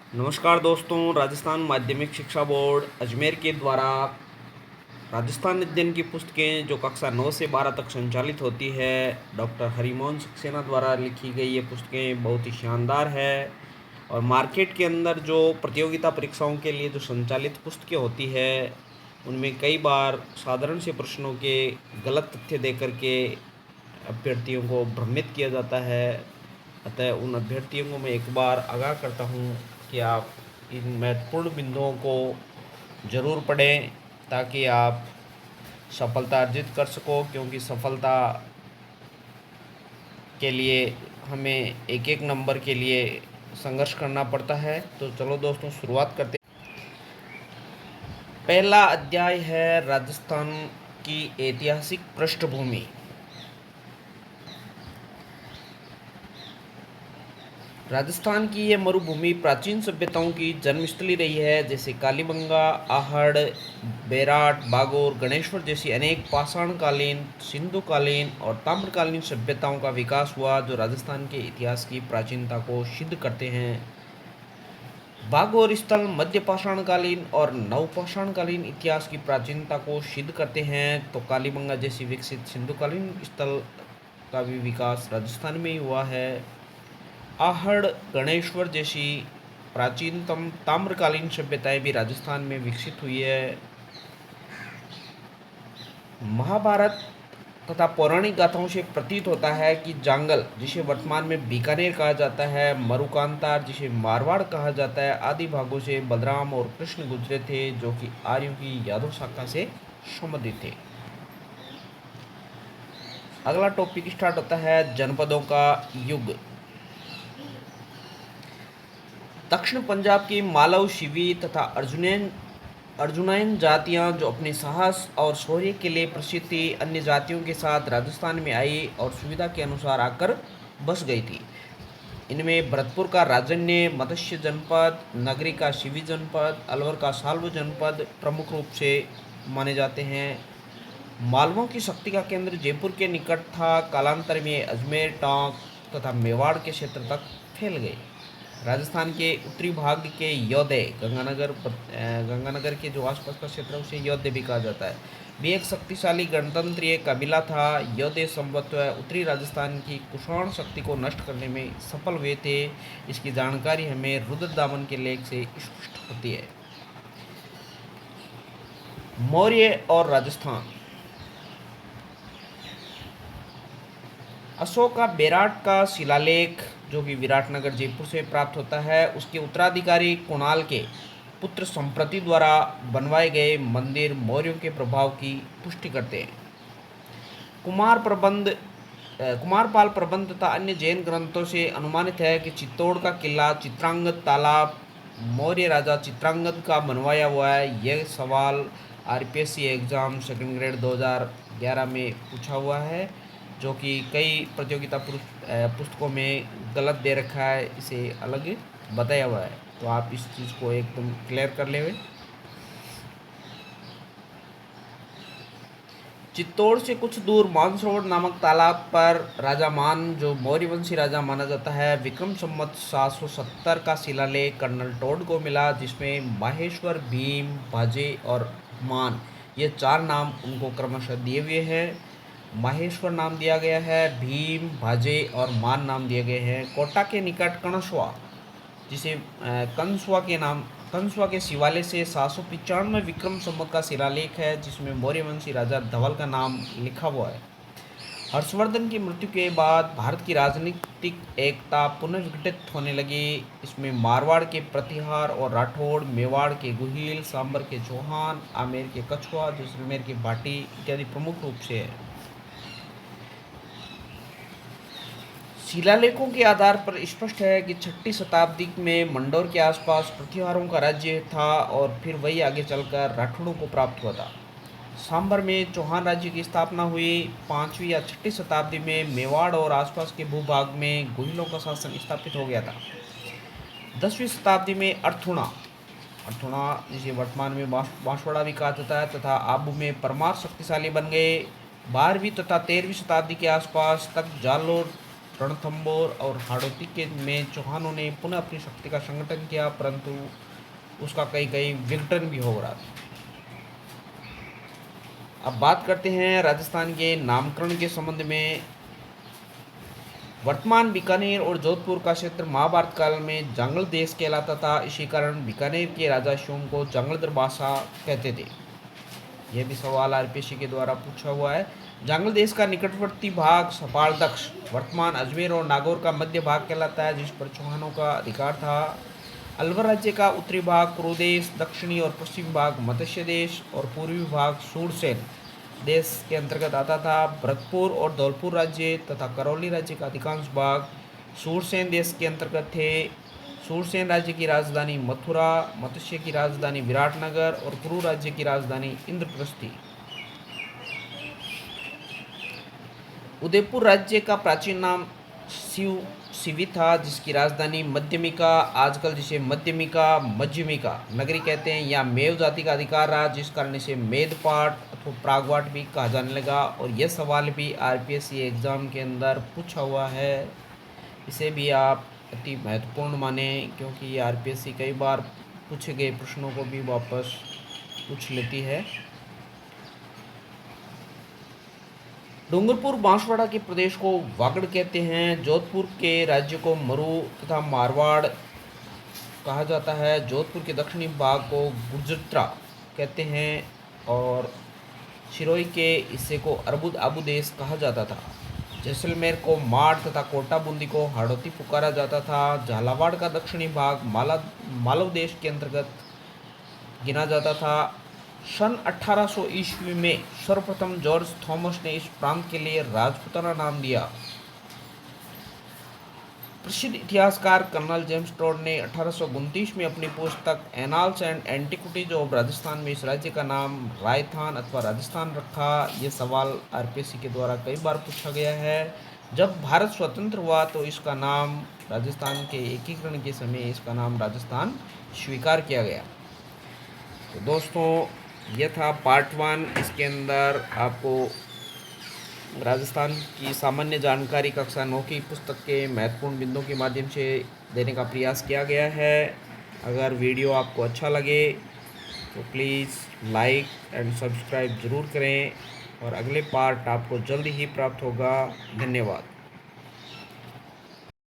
नमस्कार दोस्तों। राजस्थान माध्यमिक शिक्षा बोर्ड अजमेर के द्वारा राजस्थान अध्ययन की पुस्तकें जो कक्षा 9 से 12 तक संचालित होती है, डॉक्टर हरिमोहन सक्सेना द्वारा लिखी गई ये पुस्तकें बहुत ही शानदार है। और मार्केट के अंदर जो प्रतियोगिता परीक्षाओं के लिए जो संचालित पुस्तकें होती है, उनमें कई बार साधारण से प्रश्नों के गलत तथ्य दे करके अभ्यर्थियों को भ्रमित किया जाता है। अतः उन अभ्यर्थियों को मैं एक बार आगाह करता हूँ कि आप इन महत्वपूर्ण बिंदुओं को ज़रूर पढ़ें ताकि आप सफलता अर्जित कर सको, क्योंकि सफलता के लिए हमें एक एक नंबर के लिए संघर्ष करना पड़ता है। तो चलो दोस्तों, शुरुआत करते हैं। पहला अध्याय है राजस्थान की ऐतिहासिक पृष्ठभूमि। राजस्थान की ये मरुभूमि प्राचीन सभ्यताओं की जन्मस्थली रही है, जैसे कालीबंगा, आहड़, बेराट, बागोर, गणेश्वर जैसी अनेक पाषाणकालीन, सिंधुकालीन और ताम्रकालीन सभ्यताओं का विकास हुआ, जो राजस्थान के इतिहास की प्राचीनता को सिद्ध करते हैं। बागोर स्थल मध्य पाषाणकालीन और नवपाषाणकालीन इतिहास की प्राचीनता को सिद्ध करते हैं, तो कालीबंगा जैसी विकसित सिंधुकालीन स्थल का भी विकास राजस्थान में ही हुआ है। आहड़, गणेश्वर जैसी प्राचीनतम ताम्रकालीन सभ्यताएं भी राजस्थान में विकसित हुई है। महाभारत तथा पौराणिक गाथाओं से प्रतीत होता है कि जांगल, जिसे वर्तमान में बीकानेर कहा जाता है, मरुकांतार, जिसे मारवाड़ कहा जाता है, आदि भागों से बलराम और कृष्ण गुजरे थे, जो कि आर्यों की यादव शाखा से संबंधित थे। अगला टॉपिक स्टार्ट होता है जनपदों का युग। दक्षिण पंजाब की मालव, शिवी तथा अर्जुनैन जातियां, जो अपने साहस और शौर्य के लिए प्रसिद्ध थी, अन्य जातियों के साथ राजस्थान में आई और सुविधा के अनुसार आकर बस गई थी। इनमें भरतपुर का राजन्य मत्स्य जनपद, नगरी का शिवी जनपद, अलवर का साल्व जनपद प्रमुख रूप से माने जाते हैं। मालवों की शक्ति का केंद्र जयपुर के निकट था। कालांतर में अजमेर, टोंक तथा मेवाड़ के क्षेत्र तक फैल गए। राजस्थान के उत्तरी भाग के योधे, गंगानगर के जो आसपास का क्षेत्र है उसे योधे भी कहा जाता है, भी एक शक्तिशाली गणतंत्रीय कबीला था। योधे संभवतः उत्तरी राजस्थान की कुषाण शक्ति को नष्ट करने में सफल हुए थे। इसकी जानकारी हमें रुद्रदामन के लेख से स्पष्ट होती है। मौर्य और राजस्थान। अशोक का बेराट का शिलालेख, जो कि विराटनगर जयपुर से प्राप्त होता है, उसके उत्तराधिकारी कुणाल के पुत्र संप्रति द्वारा बनवाए गए मंदिर मौर्यों के प्रभाव की पुष्टि करते हैं। कुमारपाल प्रबंध तथा अन्य जैन ग्रंथों से अनुमानित है कि चित्तौड़ का किला, चित्रांगद तालाब मौर्य राजा चित्रांगद का बनवाया हुआ है। यह सवाल आरपीएससी एग्ज़ाम सेकंड ग्रेड 2011 में पूछा हुआ है, जो कि कई प्रतियोगिता पुस्तकों में गलत दे रखा है, इसे अलग बताया हुआ है, तो आप इस चीज़ को एकदम क्लियर कर ले। चित्तौड़ से कुछ दूर मानसरोवर नामक तालाब पर राजा मान, जो मौर्य वंशी राजा माना जाता है, विक्रम संवत 770 का शिलालेख कर्नल टोड को मिला, जिसमें माहेश्वर, भीम, भाजे और मान, ये 4 नाम उनको क्रमशः दिए हुए हैं। माहेश्वर नाम दिया गया है, भीम, भाजे और मान नाम दिए गए हैं। कोटा के निकट कणसवा, जिसे कंसवा के शिवालय से 795 विक्रम संवत का शिलालेख है, जिसमें मौर्यवंशी राजा धवल का नाम लिखा हुआ है। हर्षवर्धन की मृत्यु के बाद भारत की राजनीतिक एकता पुनर्विघटित होने लगी। इसमें मारवाड़ के प्रतिहार और राठौड़, मेवाड़ के गुहिल, सांबर के चौहान, आमेर के कछुआ, जैसलमेर के भाटी इत्यादि प्रमुख रूप से है। शिलालेखों के आधार पर स्पष्ट है कि 6ठी शताब्दी में मंडोर के आसपास प्रतिहारों का राज्य था और फिर वही आगे चलकर राठौड़ों को प्राप्त हुआ था। सांबर में चौहान राज्य की स्थापना हुई। 5वीं या 6ठी शताब्दी में मेवाड़ और आसपास के भूभाग में गुहिलों का शासन स्थापित हो गया था। 10वीं शताब्दी में अर्थुणा जिसे वर्तमान में बांसवाड़ा भी कहा जाता है, तथा आबू में परमार शक्तिशाली बन गए। 12वीं तथा 13वीं शताब्दी के आसपास तक जालोर रणथंभौर और हाड़ौती के में चौहानों ने पुनः अपनी शक्ति का संगठन किया, परंतु उसका कई कई विघटन भी हो रहा था। अब बात करते हैं राजस्थान के नामकरण के संबंध में। वर्तमान बीकानेर और जोधपुर का क्षेत्र महाभारत काल में जांगल देश कहलाता था। इसी कारण बीकानेर के राजा शिवम को जांगलधर भाषा कहते थे। यह भी सवाल आरपीएससी के द्वारा पूछा हुआ है। जांगल देश का निकटवर्ती भाग सपालदक्ष वर्तमान अजमेर और नागौर का मध्य भाग कहलाता है, जिस पर चौहानों का अधिकार था। अलवर राज्य का उत्तरी भाग कुरुदेश, दक्षिणी और पश्चिमी भाग मत्स्य देश और पूर्वी भाग सूरसेन देश के अंतर्गत आता था। भरतपुर और धौलपुर राज्य तथा करौली राज्य का अधिकांश भाग सूरसेन देश के अंतर्गत थे। सूरसेन राज्य की राजधानी मथुरा, मत्स्य की राजधानी विराटनगर और कुरु राज्य की राजधानी इंद्रप्रस्थ थी। उदयपुर राज्य का प्राचीन नाम शिवी था, जिसकी राजधानी मध्यमिका, आजकल जिसे मध्यमिका नगरी कहते हैं, या मेव जाति का अधिकार रहा, जिस कारण इसे मेदपाट अथवा प्रागवाट भी कहा जाने लगा। और यह सवाल भी आरपीएससी एग्ज़ाम के अंदर पूछा हुआ है। इसे भी आप अति महत्वपूर्ण माने, क्योंकि ये आरपीएससी कई बार पूछे गए प्रश्नों को भी वापस पूछ लेती है। डूंगरपुर बांसवाड़ा के प्रदेश को वागड़ कहते हैं। जोधपुर के राज्य को मरु तथा मारवाड़ कहा जाता है। जोधपुर के दक्षिणी भाग को गुर्जत्रा कहते हैं और सिरोही के हिस्से को अरबुद आबू देश कहा जाता था। जैसलमेर को माड़ तथा कोटा बूंदी को हाड़ौती पुकारा जाता था। झालावाड़ का दक्षिणी भाग मालव देश के अंतर्गत गिना जाता था। सन 1800 ईस्वी में सर्वप्रथम जॉर्ज थॉमस ने इस प्रांत के लिए राजपुताना नाम दिया। प्रसिद्ध इतिहासकार कर्नल जेम्स टोड ने 1829 में अपनी पुस्तक annals and antiquities of Rajasthan में इस राज्य का नाम राजस्थान अथवा राजस्थान रखा। ये सवाल आरपीएससी के द्वारा कई बार पूछा गया है। जब भारत स्वतंत्र हुआ तो इसका नाम राजस्थान के एकीकरण के समय इसका नाम राजस्थान स्वीकार किया गया। तो दोस्तों, यह था पार्ट 1। इसके अंदर आपको राजस्थान की सामान्य जानकारी कक्षा 9 की पुस्तक के महत्वपूर्ण बिंदुओं के माध्यम से देने का प्रयास किया गया है। अगर वीडियो आपको अच्छा लगे तो प्लीज़ लाइक एंड सब्सक्राइब ज़रूर करें और अगले पार्ट आपको जल्दी ही प्राप्त होगा। धन्यवाद।